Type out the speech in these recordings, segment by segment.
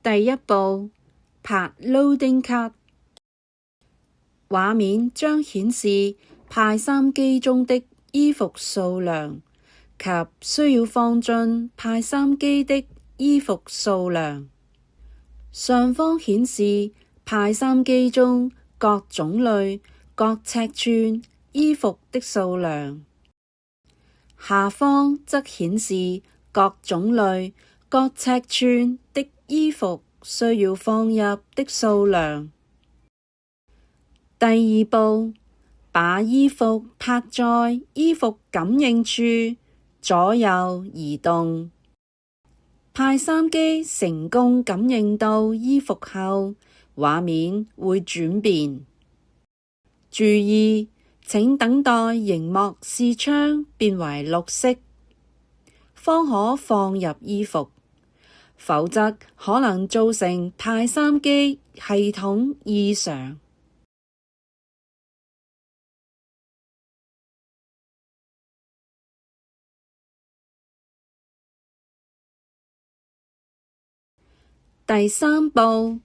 第一步，拍 loading card， 畫面將顯示派衫機中的衣服數量及需要放進派衫機的衣服數量。上方顯示派衫機中各種類、各尺寸衣服的數量，下方則顯示各種類、各尺寸的衣服需要放入的數量。第二步，把衣服拍在衣服感應處，左右移動。派衫機成功感應到衣服後，畫面會轉變。注意，請等待螢幕視窗變為綠色，方可放入衣服，否則可能造成派衫機系統異常。第三步，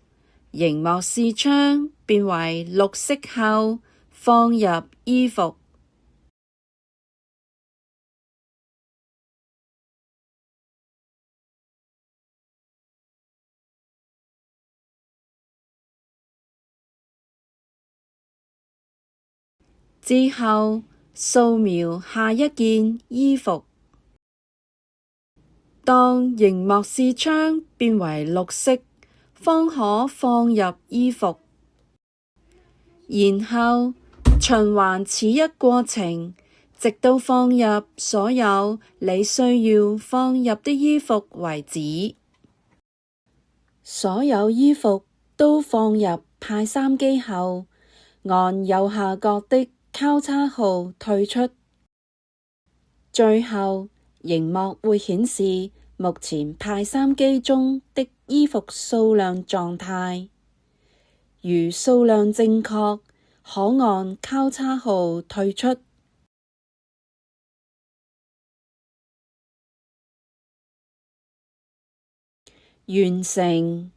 螢幕視窗變為綠色後，放入衣服。之後，掃描下一件衣服。當螢幕視窗變為綠色，方可放入衣服。然後循環此一過程，直到放入所有你需要放入的衣服為止。所有衣服都放入派衫機後，按右下角的交叉號退出。最後，螢幕會顯示目前派衫機中的衣服數量狀態。如數量正確，可按交叉號退出。完成。